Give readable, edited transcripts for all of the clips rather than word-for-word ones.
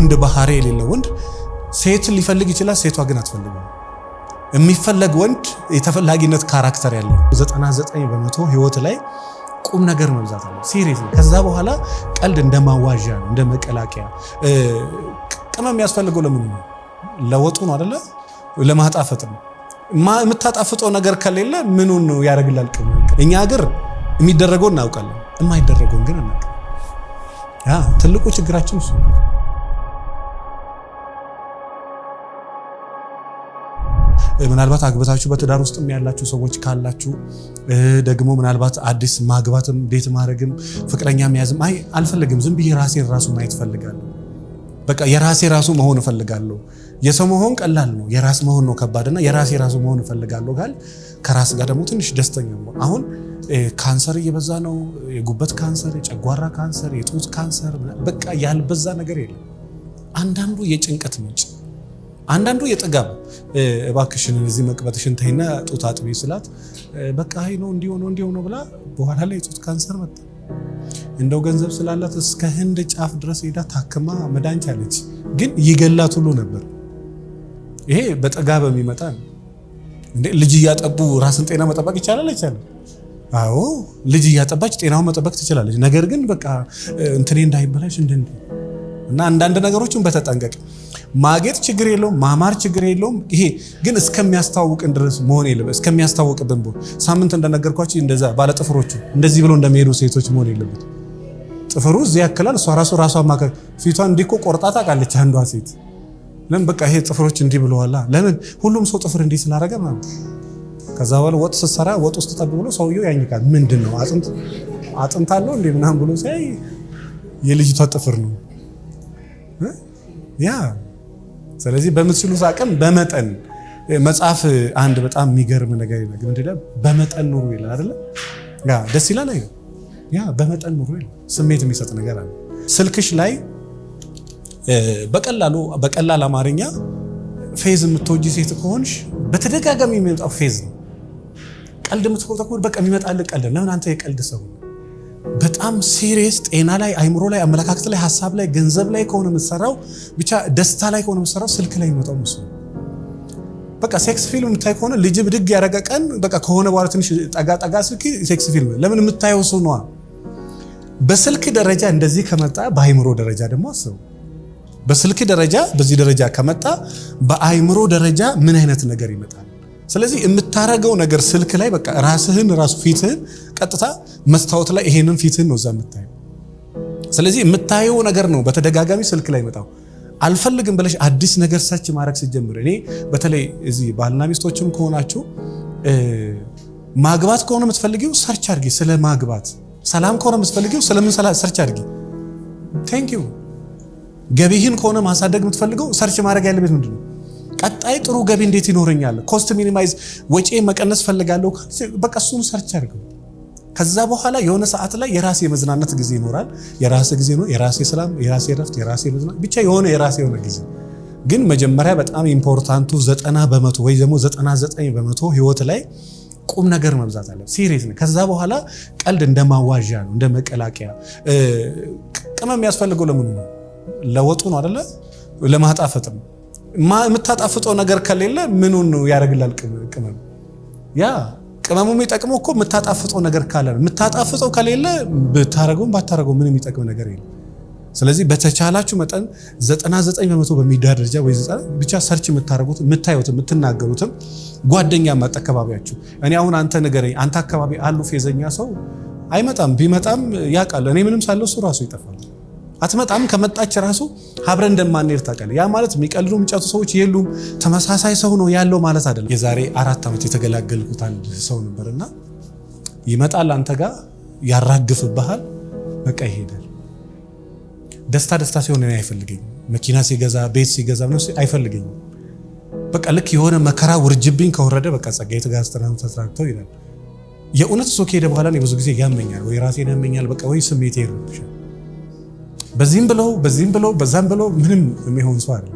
የወንድ ባህሪ የሌለው ወንድ ሴት ሊፈልግ ይችላል፣ ሴቷ ግን አትፈልግም። የሚፈለግ ወንድ የተፈላጊነት ካራክተር ያለው 99% ህይወት ላይ ቁም ነገር መብዛት አለ። ሲሪየስ ነው። ከዛ በኋላ ቀልድ እንደማዋዣ ነው፣ እንደ መቀላቀያ። ቅመም የሚያስፈልገው ለምን ነው? ለወጡ ነው አይደለ? ለማጣፈጥ ነው። የምታጣፍጠው ነገር ከሌለ ምኑን ነው ያደርግላል ቅመም? እኛ ሀገር የሚደረገው እናውቃለን፣ የማይደረገው ግን እናውቃለን። ትልቁ ችግራችን እሱ። ምናልባት አግብታችሁ በትዳር ውስጥም ያላችሁ ሰዎች ካላችሁ ደግሞ ምናልባት አዲስ ማግባትም ዴት ማድረግም ፍቅረኛ መያዝም አልፈልግም፣ ዝም ብዬ ራሴን ራሱ ማየት ፈልጋለሁ፣ በቃ የራሴ ራሱ መሆን ፈልጋለሁ። የሰው መሆን ቀላል ነው፣ የራስ መሆን ነው ከባድና የራሴ ራሱ መሆን ፈልጋለሁ ጋር ከራስ ጋር ደግሞ ትንሽ ደስተኛ ነው። አሁን ካንሰር እየበዛ ነው፣ የጉበት ካንሰር፣ የጨጓራ ካንሰር፣ የጡት ካንሰር፣ በቃ ያልበዛ ነገር የለም። አንዳንዱ የጭንቀት ምንጭ፣ አንዳንዱ የጥጋብ እባክሽን እዚህ መቅበትሽን ተይና ጡት አጥቢ ስላት በቃ አይ ነው እንዲሆነው ብላ በኋላ ላይ የጡት ካንሰር መጣ። እንደው ገንዘብ ስላላት እስከ ህንድ ጫፍ ድረስ ሄዳ ታክማ መዳን ቻለች፣ ግን ይገላት ሁሉ ነበር። ይሄ በጥጋብ የሚመጣ ነው። ልጅ እያጠቡ ራስን ጤና መጠበቅ ይቻላል አይቻልም? አዎ ልጅ እያጠባች ጤናውን መጠበቅ ትችላለች። ነገር ግን በቃ እንትኔ እንዳይበላሽ እና አንዳንድ ነገሮችን በተጠንቀቅ ማጌጥ ችግር የለውም፣ ማማር ችግር የለውም። ይሄ ግን እስከሚያስተዋውቅን ድረስ መሆን የለበት። እስከሚያስተዋውቅብን ሳምንት እንደነገርኳችሁ እንደዛ ባለ ጥፍሮቹ እንደዚህ ብሎ እንደሚሄዱ ሴቶች መሆን የለበት። ጥፍሩ እዚህ ያክላል፣ እሷ ራሷ ማከ ፊቷን እንዲኮ ቆርጣ ታውቃለች አንዷ ሴት። ለምን በቃ ይሄ ጥፍሮች እንዲህ ብለዋላ። ለምን ሁሉም ሰው ጥፍር እንዲህ ስላደረገ ማለት። ከዛ በኋላ ወጥ ስትሰራ ወጥ ውስጥ ጠብ ብሎ ሰውየው ያኝካል። ምንድነው አጥንት አለው እንዴ ምናምን ብሎ ሳይ የልጅቷ ጥፍር ነው ያ። ስለዚህ በምትችሉት አቅም በመጠን መጽሐፍ አንድ በጣም የሚገርም ነገር ይነግር እንዴ በመጠን ኑሩ ይላል አይደለ? ያ ደስ ይላል አይደል? ያ በመጠን ኑሩ ይላል። ስሜት የሚሰጥ ነገር አለ። ስልክሽ ላይ በቀላል አማርኛ ፌዝ የምትወጂ ሴት ከሆንሽ በተደጋጋሚ የሚመጣው ፌዝ ነው። ቀልድ የምትቆጣ ከሆነ በቃ የሚመጣልህ ቀልድ። ለምን አንተ የቀልድ ሰው በጣም ሲሪየስ ጤና ላይ አይምሮ ላይ አመለካከት ላይ ሀሳብ ላይ ገንዘብ ላይ ከሆነ የምትሰራው ብቻ ደስታ ላይ ከሆነ የምትሰራው ስልክ ላይ የሚመጣው መስሎ በቃ ሴክስ ፊልም የምታይ ከሆነ ልጅ ብድግ ያደረገ ቀን በቃ ከሆነ በኋላ ትንሽ ጠጋ ስልክ ሴክስ ፊልም ለምን የምታየው ሰው ነዋ። በስልክ ደረጃ እንደዚህ ከመጣ በአይምሮ ደረጃ ደግሞ አስቡ። በስልክ ደረጃ በዚህ ደረጃ ከመጣ በአይምሮ ደረጃ ምን አይነት ነገር ይመጣል? ስለዚህ የምታረገው ነገር ስልክ ላይ በቃ ራስህን ፊትህን ቀጥታ መስታወት ላይ ይሄንን ፊትህን ነው እዛ የምታየው። ስለዚህ የምታየው ነገር ነው በተደጋጋሚ ስልክ ላይ መጣው። አልፈልግም ብለሽ አዲስ ነገር ሰርች ማድረግ ሲጀምር እኔ በተለይ እዚህ ባልና ሚስቶችም ከሆናችሁ ማግባት ከሆነ የምትፈልጊው ሰርች አድርጊ ስለ ማግባት፣ ሰላም ከሆነ የምትፈልጊው ስለምን ሰርች አድርጊ። ቴንክ ዩ። ገቢህን ከሆነ ማሳደግ የምትፈልገው ሰርች ማድረግ ያለበት ምንድነው? ቀጣይ ጥሩ ገቢ እንዴት ይኖረኛል? ኮስት ሚኒማይዝ ወጪ መቀነስ ፈልጋለሁ። በቃ እሱን ሰርች አድርገው። ከዛ በኋላ የሆነ ሰዓት ላይ የራስ የመዝናናት ጊዜ ይኖራል። የራስ ጊዜ ነው፣ የራስ ሰላም፣ የራስ ረፍት፣ የራስ መዝናናት ብቻ የራስ ጊዜ። ግን መጀመሪያ በጣም ኢምፖርታንቱ 90% ወይ ደግሞ 99% ህይወት ላይ ቁም ነገር መብዛት አለ። ሲሪየስ ነው። ከዛ በኋላ ቀልድ እንደማዋዣ ነው፣ እንደ መቀላቀያ። ቅመም የሚያስፈልገው ለምን ነው? ለወጡ ነው አይደለ? ለማጣፈጥ ነው። የምታጣፍጠው ነገር ከሌለ ምኑን ነው ያደርግላል ቅመም? ያ ቅመሙ የሚጠቅመው እኮ የምታጣፍጠው ነገር ካለ ነው። የምታጣፍጠው ከሌለ ብታረገውም ባታረገው ምንም የሚጠቅም ነገር የለም። ስለዚህ በተቻላችሁ መጠን 99% በሚዳር ደረጃ ወይ ብቻ ሰርች የምታረጉት የምታዩት የምትናገሩትም ጓደኛ አካባቢያችሁ። እኔ አሁን አንተ ንገረኝ፣ አንተ አካባቢ አሉ ፌዘኛ ሰው አይመጣም። ቢመጣም ያውቃል እኔ ምንም ሳለው እሱ ራሱ ይጠፋል። አትመጣም። ከመጣች ራሱ አብረን እንደማንሄድ ታውቃለህ። ያ ማለት የሚቀልዱ የሚጫቱ ሰዎች የሉም፣ ተመሳሳይ ሰው ነው ያለው ማለት አይደለም። የዛሬ 4 ዓመት የተገላገልኩት አንድ ሰው ነበርና ይመጣል አንተ ጋር ያራግፍብሃል፣ በቃ ይሄዳል። ደስታ ሲሆን እኔ አይፈልገኝም። መኪና ሲገዛ ቤት ሲገዛ ነው አይፈልገኝም። በቃ ልክ የሆነ መከራ ውርጅብኝ ከወረደ በቃ ጸጋዬ ተስተራክተው ይላል። የእውነት ሰው ከሄደ በኋላ ነው ብዙ ጊዜ ያመኛል፣ ወይ ራሴን ያመኛል፣ በቃ ወይ ስሜቴ ይረብሻል። በዚህም ብለው በዛም ብለው ምንም የሚሆን ሰው አይደለም።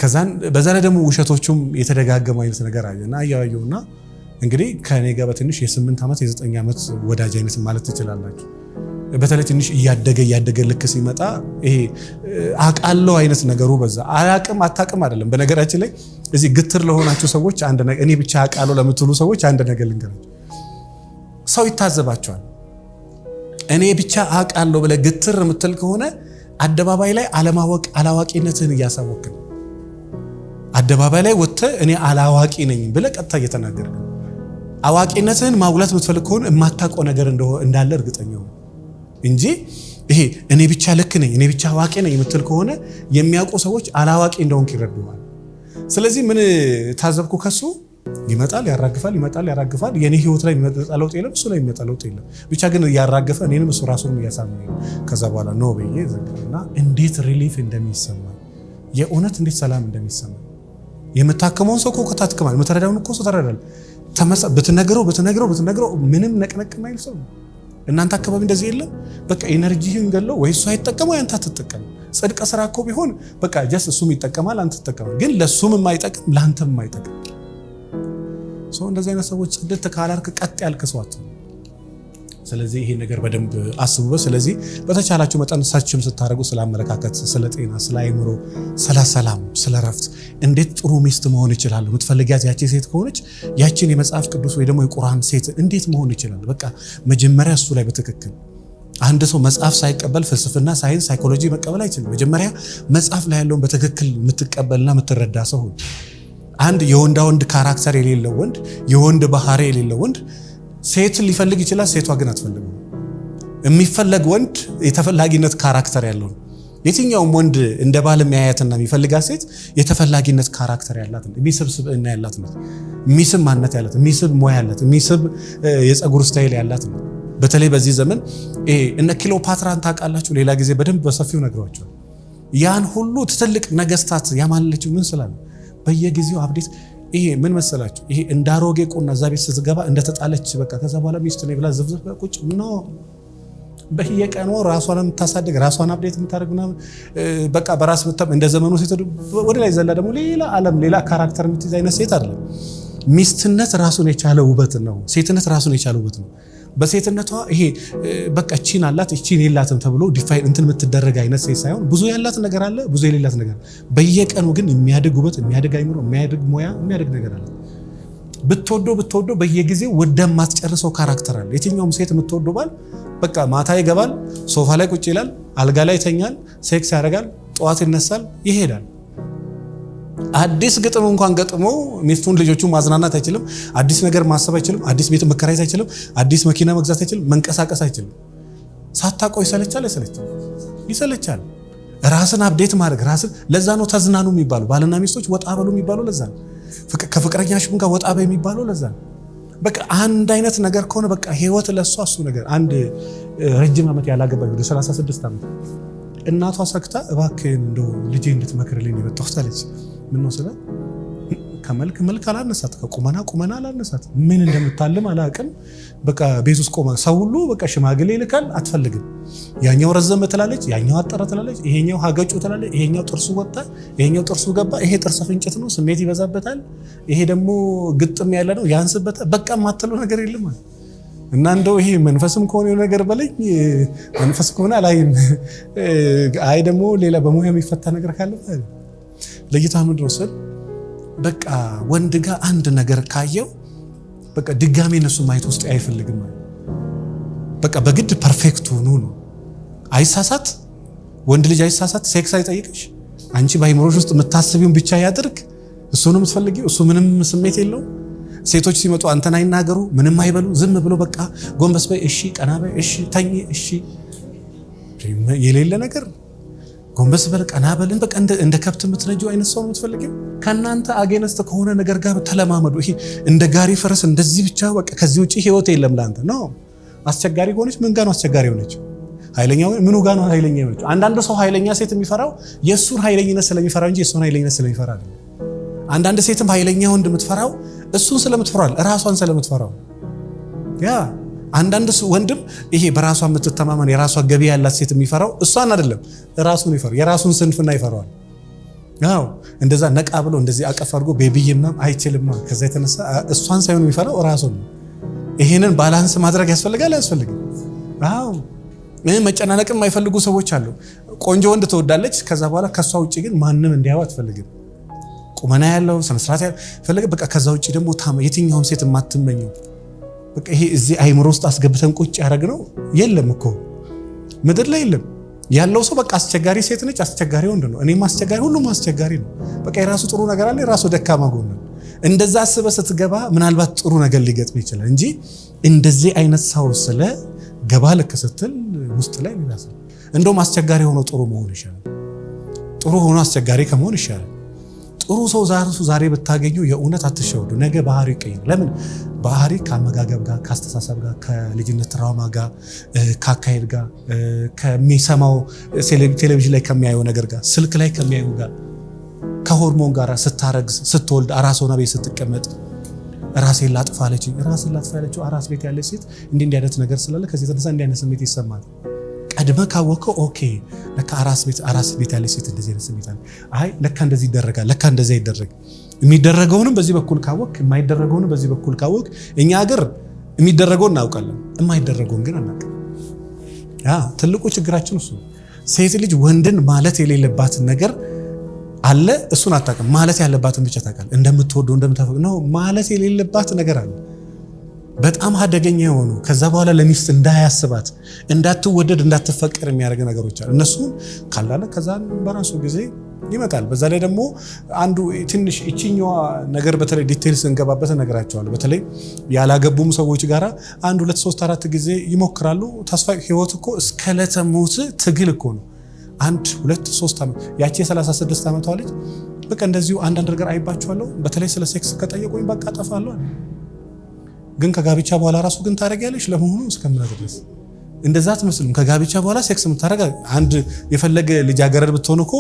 ከዛን በዛ ላይ ደግሞ ውሸቶቹም የተደጋገሙ አይነት ነገር አየና አያዩና እንግዲህ ከኔ ጋር በትንሽ የ8 ዓመት የ9 ዓመት ወዳጅ አይነት ማለት ትችላላችሁ። በተለይ ትንሽ እያደገ ልክ ሲመጣ ይሄ አቃለው አይነት ነገሩ በዛ። አያቅም አታቅም አይደለም። በነገራችን ላይ እዚህ ግትር ለሆናችሁ ሰዎች አንድ ነገር እኔ ብቻ አቃለው ለምትሉ ሰዎች አንድ ነገር ልንገራችሁ። ሰው ይታዘባቸዋል። እኔ ብቻ አቃለው ብለህ ግትር የምትል ከሆነ አደባባይ ላይ አላዋቂነትህን እያሳወቅን፣ አደባባይ ላይ ወጥተህ እኔ አላዋቂ ነኝ ብለህ ቀጥታ እየተናገርክ፣ አዋቂነትህን ማጉላት የምትፈልግ ከሆነ የማታውቀው ነገር እንዳለ እርግጠኛ ሁን እንጂ ይሄ እኔ ብቻ ልክ ነኝ እኔ ብቻ አዋቂ ነኝ የምትል ከሆነ የሚያውቁ ሰዎች አላዋቂ እንደሆንክ ይረዱሃል። ስለዚህ ምን ታዘብኩ? ከሱ ይመጣል ያራግፋል። የኔ ህይወት ላይ የሚመጣ ለውጥ የለም፣ እሱ ላይ የሚመጣ ለውጥ የለም። ብቻ ግን ያራገፈ እኔንም እሱ ራሱንም እያሳመኝ ከዛ በኋላ ነው በየ ዘግና እንዴት ሪሊፍ እንደሚሰማኝ የእውነት እንዴት ሰላም እንደሚሰማኝ የምታከመውን ሰው እኮ ታክማል፣ የምትረዳውን እኮ ሰው ተረዳል። ብትነግረው ምንም ነቅነቅ ማይል ሰው። እናንተ አካባቢ እንደዚህ የለም። በቃ ኤነርጂህን ገለው ወይ እሱ አይጠቀም ወይ አንተ አትጠቀም። ጽድቅ ስራ እኮ ቢሆን በቃ ጀስት እሱም ይጠቀማል አንተ ትጠቀማል። ግን ለሱም የማይጠቅም ለአንተም የማይጠቅም ሰው እንደዚህ አይነት ሰዎች ጽድት ካላልክ ቀጥ ያልክ ሰው አትሆንም። ስለዚህ ይሄ ነገር በደንብ አስቡበት። ስለዚህ በተቻላችሁ መጠን ሰርችም ስታደርጉ ስለ አመለካከት፣ ስለ ጤና፣ ስለ አይምሮ፣ ስለ ሰላም፣ ስለ ረፍት እንዴት ጥሩ ሚስት መሆን ይችላል የምትፈልጊያት ያቺ ሴት ከሆነች ያቺን የመጽሐፍ ቅዱስ ወይ ደግሞ የቁርአን ሴት እንዴት መሆን ይችላል? በቃ መጀመሪያ እሱ ላይ በትክክል አንድ ሰው መጽሐፍ ሳይቀበል ፍልስፍና፣ ሳይንስ፣ ሳይኮሎጂ መቀበል አይችልም። መጀመሪያ መጽሐፍ ላይ ያለውን በትክክል የምትቀበልና የምትረዳ ሰው ሁን። አንድ የወንድ ካራክተር የሌለው ወንድ፣ የወንድ ባህሪ የሌለው ወንድ ሴት ሊፈልግ ይችላል፣ ሴቷ ግን አትፈልግም። የሚፈለግ ወንድ የተፈላጊነት ካራክተር ያለው ነው። የትኛውም ወንድ እንደ ባል የሚያያትና የሚፈልጋት ሴት የተፈላጊነት ካራክተር ያላት ነው። የሚስብ ስብዕና ያላት ነው። የሚስብ ማንነት ያላት፣ የሚስብ ሞያ ያላት፣ የሚስብ የፀጉር ስታይል ያላት ነው። በተለይ በዚህ ዘመን እነ ክሊዮፓትራን ታውቃላችሁ? ሌላ ጊዜ በደንብ በሰፊው ነግሯቸዋል። ያን ሁሉ ትልቅ ነገስታት ያማለችው ምን ስላለ በየጊዜው አብዴት ይሄ ምን መሰላችሁ? ይሄ እንዳሮጌ ቁና እዛ ቤት ስትገባ እንደተጣለች በቃ ከዛ በኋላ ሚስት ነው ብላ ዝብዝብ ቁጭ ነው። በየቀኑ ራሷን የምታሳድግ ራሷን አፕዴት የምታደርግ ምናምን በቃ በራስ ምታም እንደ ዘመኑ ሴት ወደ ላይ ዘላ ደግሞ ሌላ ዓለም ሌላ ካራክተር የምትይዝ አይነት ሴት አይደለም። ሚስትነት ራሱን የቻለ ውበት ነው። ሴትነት ራሱን የቻለ ውበት ነው። በሴትነቷ ይሄ በቃ እቺን አላት እቺን የላትም ተብሎ ዲፋይን እንትን የምትደረግ አይነት ሴት ሳይሆን ብዙ ያላት ነገር አለ፣ ብዙ የሌላት ነገር። በየቀኑ ግን የሚያድግ ውበት፣ የሚያድግ አይምሮ፣ የሚያድግ ሞያ፣ የሚያድግ ነገር አለ። ብትወደው በየጊዜው ወደ ማትጨርሰው ካራክተር አለ። የትኛውም ሴት የምትወደው ባል በቃ ማታ ይገባል፣ ሶፋ ላይ ቁጭ ይላል፣ አልጋ ላይ ይተኛል፣ ሴክስ ያደርጋል፣ ጠዋት ይነሳል፣ ይሄዳል። አዲስ ግጥም እንኳን ገጥሞ ሚስቱን ልጆቹን ማዝናናት አይችልም። አዲስ ነገር ማሰብ አይችልም። አዲስ ቤት መከራየት አይችልም። አዲስ መኪና መግዛት አይችልም። መንቀሳቀስ አይችልም። ሳታውቀው ይሰለቻል። ራስን አፕዴት ማድረግ ራስን። ለዛ ነው ተዝናኑ የሚባሉ ባልና ሚስቶች ወጣ በሉ የሚባሉ ለዛ ነው። ከፍቅረኛሽም ጋር ወጣ በሉ የሚባሉ ለዛ ነው። በቃ አንድ አይነት ነገር ከሆነ በቃ ህይወት ለሷ እሱ ነገር። አንድ ረጅም ዓመት ያላገባኝ ወደ 36 ዓመት እናቷ ሰክታ እባክህን እንደው ልጄ እንድትመክርልኝ የመጣሁት አለች። ምን ነው ስለ ከመልክ አላነሳት፣ ከቁመና አላነሳት፣ ምን እንደምታልም አላውቅም። በቃ ቤት ውስጥ ቆማ ሰው ሁሉ በቃ ሽማግሌ ይልካል፣ አትፈልግም። ያኛው ረዘመ ትላለች፣ ያኛው አጠረ ትላለች፣ ይሄኛው ሀገጩ ትላለች፣ ይሄኛው ጥርሱ ወጣ፣ ይሄኛው ጥርሱ ገባ፣ ይሄ ጥርስ ፍንጭት ነው፣ ስሜት ይበዛበታል፣ ይሄ ደግሞ ግጥም ያለ ነው ያንስበታል። በቃ የማትለው ነገር የለም። እና እንደው ይሄ መንፈስም ከሆነ ነገር በለኝ መንፈስ ከሆነ አላይም። አይ ደግሞ ሌላ በሙያ የሚፈታ ነገር ካለ ለይታ ምንድነው ስል በቃ ወንድ ጋር አንድ ነገር ካየው በቃ ድጋሜ እነሱ ማየት ውስጥ አይፈልግም። በቃ በግድ ፐርፌክት ሆኖ ነው። አይሳሳት፣ ወንድ ልጅ አይሳሳት፣ ሴክስ አይጠይቅሽ። አንቺ በአይምሮሽ ውስጥ የምታስቢውን ብቻ ያድርግ። እሱ ነው የምትፈልጊው። እሱ ምንም ስሜት የለው። ሴቶች ሲመጡ አንተን አይናገሩ፣ ምንም አይበሉ፣ ዝም ብሎ በቃ ጎንበስ በይ፣ እሺ፣ ቀና በይ፣ እሺ፣ ተኝ፣ እሺ። የሌለ ነገር ጎንበስ በል፣ ቀና በልን፣ በቃ እንደ ከብት የምትነጂው አይነት ሰው ነው የምትፈልጊው። ከናንተ አጌነስት ከሆነ ነገር ጋር ተለማመዱ። ይሄ እንደ ጋሪ ፈረስ እንደዚህ ብቻ በቃ ከዚህ ውጪ ህይወት የለም ላንተ ነው። አስቸጋሪ ሆነች። ምን ጋር ነው አስቸጋሪ ሆነች? ኃይለኛ ምኑ ጋር ነው ኃይለኛ ሆነች? አንዳንድ ሰው ኃይለኛ ሴት የሚፈራው የሱን ኃይለኝነት ስለሚፈራ እንጂ የሱን ኃይለኝነት ስለሚፈራ አይደለም። አንዳንድ ሴትም ኃይለኛ ወንድ የምትፈራው እሱን ስለምትፈራው ራሷን ስለምትፈራው። ያ አንዳንድ ወንድም ይሄ በራሷ የምትተማመን የራሷ ገቢ ያላት ሴት የሚፈራው እሷን አይደለም ራሱን ይፈራው፣ የራሱን ስንፍና ይፈራዋል። ያው እንደዛ ነቃ ብሎ እንደዚህ አቀፍ አድርጎ ቤቢዬ ምናምን አይችልም። ከዛ የተነሳ እሷን ሳይሆን የሚፈራው ራሱን ነው። ይሄንን ባላንስ ማድረግ ያስፈልጋል አያስፈልግም? አዎ መጨናነቅ የማይፈልጉ ሰዎች አሉ። ቆንጆ ወንድ ትወዳለች፣ ከዛ በኋላ ከሷ ውጪ ግን ማንም እንዲያው አትፈልግም። ቁመና ያለው ስነ ስርዓት ፈልገ በቃ ከዛ ውጪ ደግሞ የትኛውም ሴት የማትመኘው በቃ ይሄ እዚህ አይምሮ ውስጥ አስገብተን ቁጭ ያደረግነው የለም እኮ ምድር ላይ የለም። ያለው ሰው በቃ አስቸጋሪ ሴት ነች፣ አስቸጋሪ ወንድ ነው። እኔም አስቸጋሪ፣ ሁሉም አስቸጋሪ ነው። በቃ የራሱ ጥሩ ነገር አለ፣ የራሱ ደካማ ጎን ነው። እንደዛ አስበህ ስትገባ ምናልባት ጥሩ ነገር ሊገጥም ይችላል እንጂ እንደዚህ አይነት ሰው ስለ ገባ ልክ ስትል ውስጥ ላይ ሌላ ሰው እንደውም አስቸጋሪ ሆኖ ጥሩ መሆን ይሻላል። ጥሩ ሆኖ አስቸጋሪ ከመሆን ይሻላል። ጥሩ ሰው ዛሬ ብታገኙ የእውነት አትሸወዱ። ነገ ባህሪ ይቀይራል። ለምን? ባህሪ ከአመጋገብ ጋር፣ ከአስተሳሰብ ጋር፣ ከልጅነት ትራውማ ጋር፣ ከአካሄድ ጋር፣ ከሚሰማው ቴሌቪዥን ላይ ከሚያየው ነገር ጋር፣ ስልክ ላይ ከሚያየው ጋር፣ ከሆርሞን ጋር ስታረግዝ፣ ስትወልድ፣ አራስ ሆና ቤት ስትቀመጥ ራሴን ላጥፋ አለችኝ። ራስን ላጥፋ ያለችው አራስ ቤት ያለች ሴት እንዲህ አይነት ነገር ስላለ ከዚህ የተነሳ እንዲህ አይነት ስሜት ይሰማል። ቀድመ ካወቀው ኦኬ ለካ አራስ ቤት ያለች ሴት እንደዚህ አይነት ስሜት አለ። አይ ለካ እንደዚህ ይደረጋል፣ ለካ እንደዚህ አይደረግ። የሚደረገውንም በዚህ በኩል ካወቅ፣ የማይደረገውንም በዚህ በኩል ካወቅ። እኛ ሀገር የሚደረገውን እናውቃለን፣ የማይደረገውን ግን አናውቅም። ትልቁ ችግራችን እሱ። ሴት ልጅ ወንድን ማለት የሌለባትን ነገር አለ፣ እሱን አታውቅም። ማለት ያለባትን ብቻ ታውቃለህ። እንደምትወደው እንደምታፈቅረው ነው ማለት የሌለባት ነገር አለ። በጣም አደገኛ የሆኑ ከዛ በኋላ ለሚስት እንዳያስባት፣ እንዳትወደድ፣ እንዳትፈቀር የሚያደርግ ነገሮች አሉ። እነሱን ካላለ ከዛ በራሱ ጊዜ ይመጣል። በዛ ላይ ደግሞ አንዱ ትንሽ እቺኛዋ ነገር በተለይ ዲቴይልስ እንገባበት ነገራቸዋለሁ። በተለይ ያላገቡም ሰዎች ጋራ 1 2 3 4 ጊዜ ይሞክራሉ። ተስፋ ህይወት እኮ እስከ ዕለተ ሞት ትግል እኮ ነው። 1 2 3 ዓመት ያቺ የ36 ዓመቷ ልጅ በቃ እንደዚሁ አንዳንድ ነገር አይባቸዋለሁ። በተለይ ስለ ሴክስ ከጠየቁኝ በቃ አጠፋለሁ። ግን ከጋብቻ በኋላ ራሱ ግን ታደርጊያለሽ ለመሆኑ እስከምናት ድረስ እንደዛ አትመስልም። ከጋብቻ በኋላ ሴክስ የምታደርጋ አንድ የፈለገ ልጃገረድ ብትሆን እኮ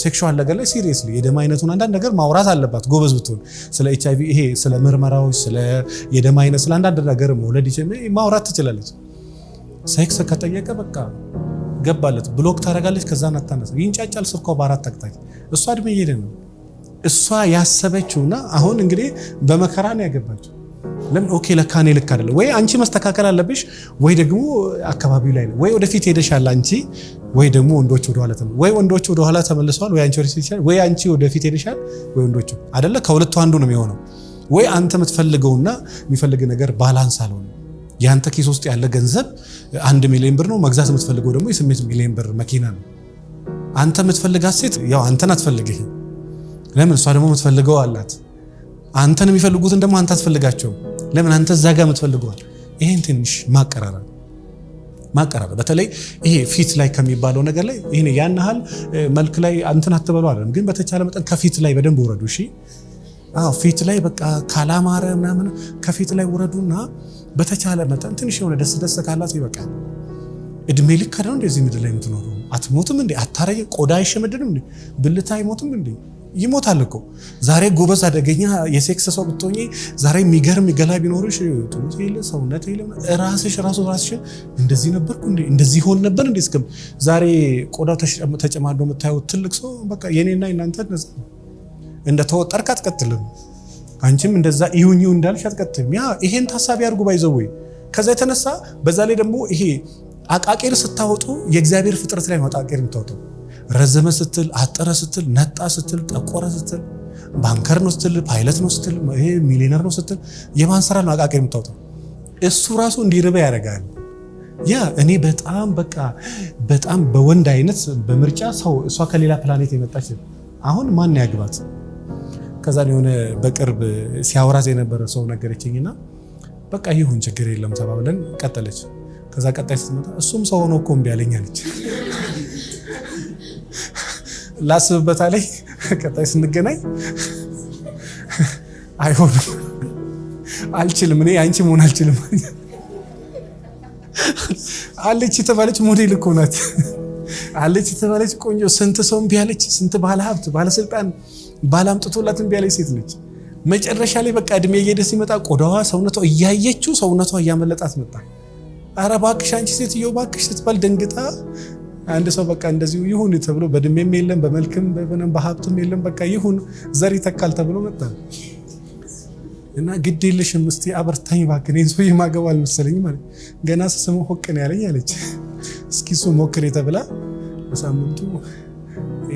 ሴክሹዋል ነገር ላይ ሲሪየስሊ የደም አይነቱን አንዳንድ ነገር ማውራት አለባት። ጎበዝ ብትሆን ስለ HIV ይሄ ስለ ምርመራዎች፣ ስለ የደም አይነት፣ ስለ አንዳንድ ነገር መውለድ ማውራት ትችላለች። ሴክስ ከጠየቀ በቃ ገባለት፣ ብሎክ ታደርጋለች። ከዛ አታነሳ፣ ይንጫጫል ስልኳ በአራት አቅጣጫ። እሷ እድሜ እየሄደ ነው። እሷ ያሰበችውና አሁን እንግዲህ በመከራ ነው ያገባችው። ለምን ኦኬ ለካ እኔ ልክ አይደለም ወይ አንቺ መስተካከል አለብሽ፣ ወይ ደግሞ አካባቢው ላይ ነው፣ ወይ ወደፊት ሄደሻል አንቺ፣ ወይ ደግሞ ወንዶች ወደ ኋላ ተመልሰዋል፣ ወይ ወንዶች ወደ ኋላ ተመልሰዋል፣ ወይ አንቺ ወደፊት ሄደሻል፣ ወይ አንቺ ወደፊት ሄደሻል፣ ወይ ወንዶች አይደለ። ከሁለቱ አንዱ ነው የሚሆነው። ወይ አንተ የምትፈልገውና የሚፈልግ ነገር ባላንስ አልሆነ። ያንተ ኪስ ውስጥ ያለ ገንዘብ 1 ሚሊዮን ብር ነው፣ መግዛት የምትፈልገው ደግሞ የ8 ሚሊዮን ብር መኪና ነው። አንተ የምትፈልጋት ሴት ያው አንተን አትፈልግህም። ለምን? እሷ ደግሞ የምትፈልገው አላት። አንተን የሚፈልጉትን ደግሞ አንተ አትፈልጋቸውም። ለምን? አንተ እዛ ጋር የምትፈልገዋል። ይሄን ትንሽ ማቀራረብ በተለይ ይሄ ፊት ላይ ከሚባለው ነገር ላይ ይሄን ያን ያህል መልክ ላይ አንተን አትበሉ አይደለም፣ ግን በተቻለ መጠን ከፊት ላይ በደንብ ወረዱ። እሺ ፊት ላይ በቃ ካላማረ ምናምን ከፊት ላይ ወረዱና በተቻለ መጠን ትንሽ የሆነ ደስ ካላት ይበቃል። እድሜ ልክ አይደል እንደዚህ ምድር ላይ የምትኖረው? አትሞትም እንዴ? አታረየ? ቆዳ አይሸመድንም እንዴ? ብልታ አይሞትም እንዴ? ይሞታል እኮ። ዛሬ ጎበዝ አደገኛ የሴክስ ሰው ብትሆኚ፣ ዛሬ የሚገርም ገላ ቢኖርሽ፣ ጡት የለ ሰውነት የለ፣ ራስሽ እንደዚህ ነበርኩ እንዴ? እንደዚህ ሆን ነበር እንዴ? እስከም ዛሬ ቆዳው ተጨማዶ የምታየው ትልቅ ሰው በቃ የኔና የናንተ ነዛ እንደተወጠርክ አትቀጥልም። አንቺም እንደዛ ይሁን እንዳልሽ አትቀጥልም። ያ ይሄን ታሳቢ አድርጉ ባይዘው። ከዛ የተነሳ በዛ ላይ ደግሞ ይሄ አቃቂር ስታወጡ የእግዚአብሔር ፍጥረት ላይ ነው አቃቂር የምታወጣው። ረዘመ ስትል፣ አጠረ ስትል፣ ነጣ ስትል፣ ጠቆረ ስትል፣ ባንከር ነው ስትል፣ ፓይለት ነው ስትል፣ ይሄ ሚሊዮነር ነው ስትል የማን ስራ ነው አቃቂር የምታወጣው? እሱ ራሱ እንዲርበ ያደርጋል። ያ እኔ በጣም በወንድ አይነት በምርጫ ሰው እሷ ከሌላ ፕላኔት የመጣች አሁን ማን ያግባት? ከዛ የሆነ በቅርብ ሲያወራት የነበረ ሰው ነገረችኝና በቃ ይሁን ችግር የለም ተባብለን ቀጠለች። ከዛ ቀጣይ ስትመጣ እሱም ሰው ሆኖ እኮ እምቢ አለኝ አለች። ላስብበት አለኝ። ቀጣይ ስንገናኝ አይሆንም አልችልም፣ እኔ አንቺ መሆን አልችልም አለች። የተባለች ሞዴል እኮ ናት አለች። የተባለች ቆንጆ ስንት ሰው እምቢ አለች። ስንት ባለሀብት ባለስልጣን ባላምጥቶላት እምቢ አለች ሴት ነች። መጨረሻ ላይ በቃ እድሜ እየሄደ ሲመጣ ቆዳዋ ሰውነቷ እያየችው ሰውነቷ እያመለጣት መጣ። ኧረ እባክሽ አንቺ ሴትዮ እባክሽ ስትባል ደንግጣ አንድ ሰው በቃ እንደዚሁ ይሁን ተብሎ በእድሜም የለም በመልክም በሀብትም የለም በቃ ይሁን ዘር ይተካል ተብሎ መጣ እና ግድ የለሽም እስቲ አበርታኝ እባክህ እኔን ሰውዬ ማገባ አልመሰለኝም ማለት ገና ስስመው ሆቅ ነው ያለኝ አለች። እስኪ እሱ ሞክር የተብላ በሳምንቱ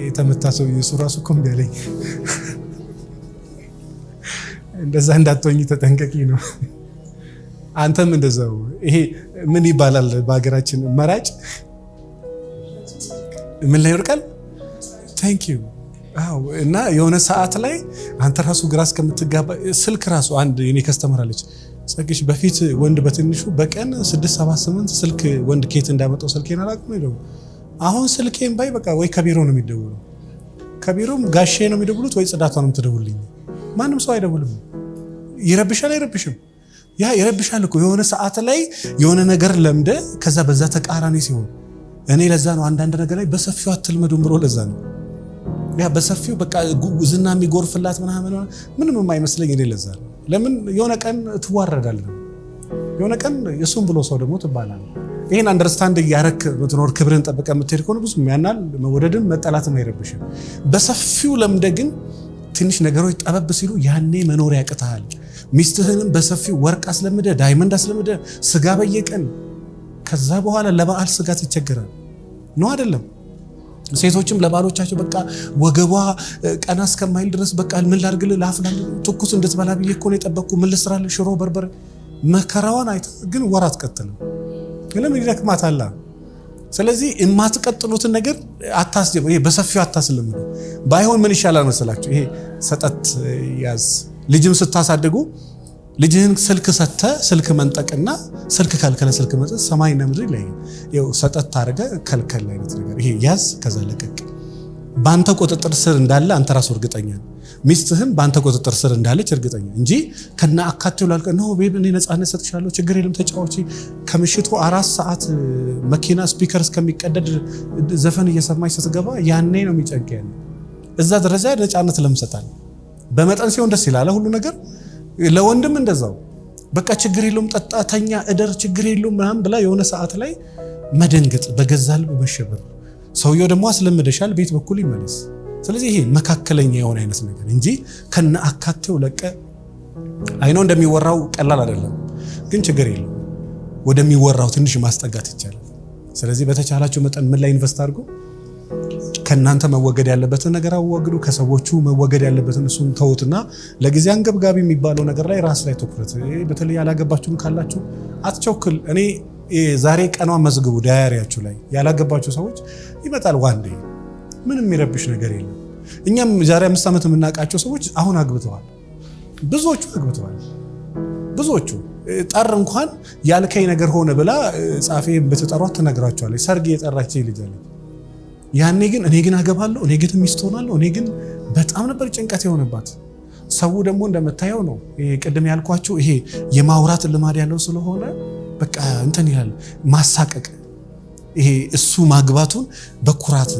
የተመታ ሰው እሱ ራሱ እኮ እምቢ አለኝ። እንደዛ እንዳትሆኝ ተጠንቀቂ ነው። አንተም እንደዛው። ይሄ ምን ይባላል በሀገራችን መራጭ ምን ላይ ይወርቃል? ታንክ ዩ። አዎ። እና የሆነ ሰዓት ላይ አንተ ራሱ ግራ እስከምትጋባ ስልክ ራሱ አንድ የኔ ከስተመር አለች ጸግሽ በፊት ወንድ በትንሹ በቀን 6 7 8 ስልክ ወንድ ኬት እንዳመጣው ስልኬን አላውቅም ነው። አሁን ስልኬን ባይ በቃ ወይ ከቢሮ ነው የሚደውለው፣ ከቢሮም ጋሼ ነው የሚደውሉት ወይ ጽዳቷ ነው የምትደውልልኝ። ማንም ሰው አይደውልም። ይረብሻል አይረብሽም? ያ ይረብሻል እኮ የሆነ ሰዓት ላይ የሆነ ነገር ለምደ ከዛ በዛ ተቃራኒ ሲሆን እኔ ለዛ ነው አንዳንድ ነገር ላይ በሰፊው አትልመዱም ብሎ ለዛ ነው ያ በሰፊው በቃ ዝና የሚጎርፍላት ምንም የማይመስለኝ እኔ ለዛ ነው። ለምን የሆነ ቀን ትዋረዳለህ፣ የሆነ ቀን የሱም ብሎ ሰው ደግሞ ትባላለህ። ይሄን አንደርስታንድ ያረክ ምትኖር ክብርን ጠብቀህ የምትሄድ ከሆነ ብዙ የሚያናል መወደድም መጠላትም አይረብሽም። በሰፊው ለምደ ግን ትንሽ ነገሮች ጠበብ ሲሉ ያኔ መኖር ያቅታል። ሚስትህንም በሰፊው ወርቅ አስለምደ ዳይመንድ አስለምደ ስጋ በየቀን ከዛ በኋላ ለበዓል ስጋ ትቸገራል ነው አይደለም? ሴቶችም ለባሎቻቸው በቃ ወገቧ ቀና እስከማይል ድረስ በቃ ምን ላድርግልህ ላፍላ ትኩስ እንድትበላ ብዬ እኮ ነው የጠበቅኩ ምን ልስራልህ ሽሮ በርበሬ መከራዋን አይታ ግን ወር አትቀጥልም። ለምን ይደክማታል? ስለዚህ የማትቀጥሉትን ነገር አታስጀምሩ። ይሄ በሰፊው አታስለምዱ። ባይሆን ምን ይሻላል መሰላችሁ? ይሄ ሰጠት ያዝ። ልጅም ስታሳድጉ ልጅህን ስልክ ሰተ ስልክ መንጠቅና ስልክ ከልከለ ስልክ መንጠቅ ሰማይና ምድር ላይ ይኸው ሰጠት ታረገ ከልከል አይነት ነገር ይሄ ያዝ ከዛ ለቀቅ። ባንተ ቁጥጥር ስር እንዳለ አንተ ራስህ እርግጠኛ ነህ። ሚስትህም ባንተ ቁጥጥር ስር እንዳለች እርግጠኛ እንጂ ከና አካቴው ላልከ ነው ቤብ እኔ ነፃነት ሰጥሻለሁ ችግር የለም ተጫዋቺ ከምሽቱ 4 ሰዓት መኪና ስፒከር እስከሚቀደድ ዘፈን እየሰማች ስትገባ ያኔ ነው የሚጨንቀኝ። እዛ ደረጃ ነፃነት ለምሰጣል በመጠን ሲሆን ደስ ይላል ሁሉ ነገር። ለወንድም እንደዛው በቃ ችግር የለውም ጠጣተኛ እደር ችግር የለውም ምናምን ብላ የሆነ ሰዓት ላይ መደንገጥ በገዛ ልብ መሸበር። ሰውየው ደግሞ አስለምደሻል ቤት በኩል ይመለስ። ስለዚህ ይሄ መካከለኛ የሆነ አይነት ነገር እንጂ ከነ አካቴው ለቀ አይኖ እንደሚወራው ቀላል አይደለም፣ ግን ችግር የለም ወደሚወራው ትንሽ ማስጠጋት ይቻላል። ስለዚህ በተቻላችሁ መጠን ምን ላይ ኢንቨስት አድርጉ። ከናንተ መወገድ ያለበትን ነገር አወግዱ፣ ከሰዎቹ መወገድ ያለበትን እሱን ተውትና ለጊዜ አንገብጋቢ የሚባለው ነገር ላይ ራስ ላይ ትኩረት። በተለይ ያላገባችሁም ካላችሁ አትቸኩል። እኔ ዛሬ ቀኗን መዝግቡ ዳያሪያችሁ ላይ። ያላገባችሁ ሰዎች ይመጣል ዋንዴ ምንም የሚረብሽ ነገር የለም። እኛም ዛሬ 5 ዓመት የምናውቃቸው ሰዎች አሁን አግብተዋል። ብዙዎቹ አግብተዋል። ብዙዎቹ ጠር እንኳን ያልከኝ ነገር ሆነ ብላ ጻፌ በተጠሯት ተነግራቸዋለች። ሰርግ የጠራች ልጅ አለች። ያኔ ግን እኔ ግን አገባለሁ እኔ ግን ሚስት ሆናለሁ እኔ ግን በጣም ነበር ጭንቀት የሆነባት። ሰው ደግሞ እንደምታየው ነው። ይሄ ቅድም ያልኳችሁ ይሄ የማውራት ልማድ ያለው ስለሆነ በቃ እንትን ይላል ማሳቀቅ። ይሄ እሱ ማግባቱን በኩራት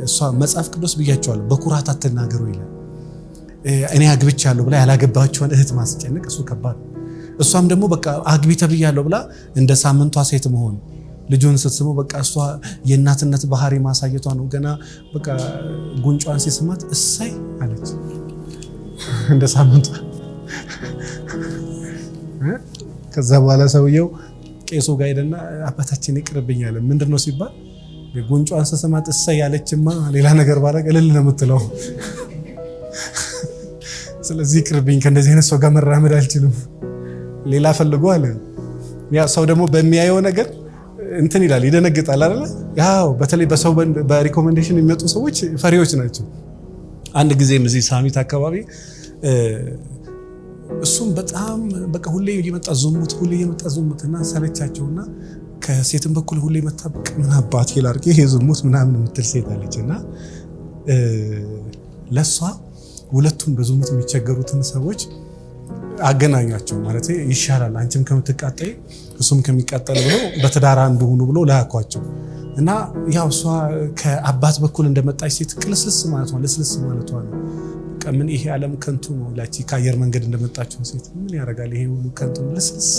እሷ መጽሐፍ ቅዱስ ብያቸዋለሁ በኩራት አትናገሩ ይላል። እኔ አግብቻለሁ ብላ ያላገባችውን እህት ማስጨነቅ እሱ ከባድ። እሷም ደግሞ በቃ አግቢ ተብያለሁ ብላ እንደ ሳምንቷ ሴት መሆን ልጁን ስትስሙ በቃ እሷ የእናትነት ባህሪ ማሳየቷ ነው። ገና በቃ ጉንጯን ሲስማት እሰይ አለች እንደ ሳምንቷ። ከዛ በኋላ ሰውየው ቄሱ ጋር ሄደና አባታችን ይቅርብኛል ምንድነው ሲባል ጉንጯን ስስማት እሰይ ያለችማ ሌላ ነገር ባረግ እልል ነው የምትለው። ስለዚህ ይቅርብኝ ከእንደዚህ አይነት ሰው ጋር መራመድ አልችልም ሌላ ፈልጎ አለ። ያ ሰው ደግሞ በሚያየው ነገር እንትን ይላል ይደነግጣል አይደል? ያው በተለይ በሰው በሪኮሜንዴሽን የሚመጡ ሰዎች ፈሪዎች ናቸው። አንድ ጊዜም እዚህ ሳሚት አካባቢ እሱም በጣም በቃ ሁሌ እየመጣ ዝሙትና ሰለቻቸውና ከሴትም በኩል ሁሌ መጣበቅ ምን አባት ይላል ይሄ ዝሙት ምናምን የምትል ሴት አለችና ለሷ ሁለቱም በዝሙት የሚቸገሩትን ሰዎች አገናኛቸው ማለት ይሻላል አንቺም ከምትቃጠይ እሱም ከሚቃጠል ብሎ በትዳር አንዱ ሆኑ ብሎ ላኳቸው። እና ያው እሷ ከአባት በኩል እንደመጣች ሴት ቅልስልስ ማለት ነው ለስልስ ማለት ነው። ምን ይሄ ዓለም ከንቱ ነው ላቺ ከአየር መንገድ እንደመጣችው ሴት ምን ያደርጋል ይሄ ሁሉ ከንቱ ለስልስ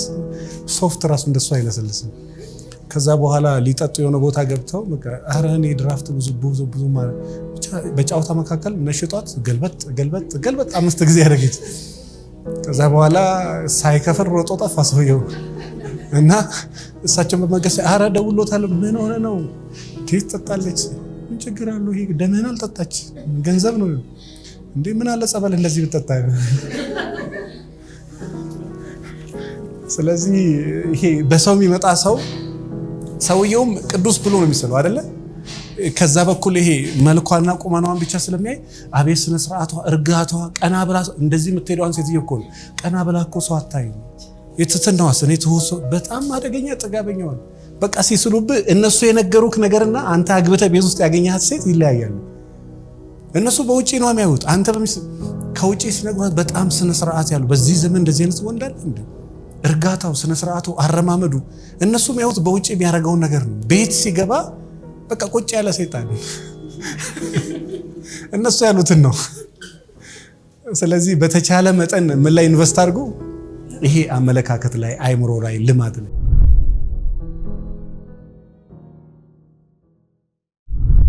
ሶፍት ራሱ እንደሷ አይለስልስም። ከዛ በኋላ ሊጠጡ የሆነ ቦታ ገብተው በቃ ኧረ እኔ ድራፍት ብዙ ማለት በጫውታ መካከል ነሽጧት ገልበጥ 5 ጊዜ ያደረገች። ከዛ በኋላ ሳይከፍል ሮጦ ጠፋ ሰውየው። እና እሳቸውን በመገሰ አረ ደውሎታል ምን ሆነ ነው ኬት ጠጣለች ምን ችግር አለው ይሄ ደመና አልጠጣች ገንዘብ ነው እንዴ ምን አለ ጸበል እንደዚህ ብትጠጣ ስለዚህ ይሄ በሰው የሚመጣ ሰውየውም ቅዱስ ብሎ ነው የሚሰለው አይደለ ከዛ በኩል ይሄ መልኳና ቁመናዋን ብቻ ስለሚያይ አቤት ስነ ስርዓቷ እርጋቷ ቀና ብላ እንደዚህ የምትሄደዋን ሴትዮ እኮ ነው ቀና ብላ እኮ ሰው አታይም የትትናዋስ እኔ ተወሶ በጣም አደገኛ ጥጋበኛው በቃ ሲስሉብህ እነሱ የነገሩክ ነገርና አንተ አግብተህ ቤት ውስጥ ያገኘሃት ሴት ይለያያሉ እነሱ በውጪ ነው የሚያዩት አንተ ከውጪ ሲነግሩት በጣም ስነ ስርዓት ያለው በዚህ ዘመን እንደዚህ አይነት ወንድ አለ እንዴ እርጋታው ስነ ስርዓቱ አረማመዱ እነሱ የሚያዩት በውጪ የሚያደርገውን ነገር ነው ቤት ሲገባ በቃ ቁጭ ያለ ሰይጣን እነሱ ያሉትን ነው ስለዚህ በተቻለ መጠን ምን ላይ ኢንቨስት አድርጉ ይሄ አመለካከት ላይ አይምሮ ላይ ልማድ ላይ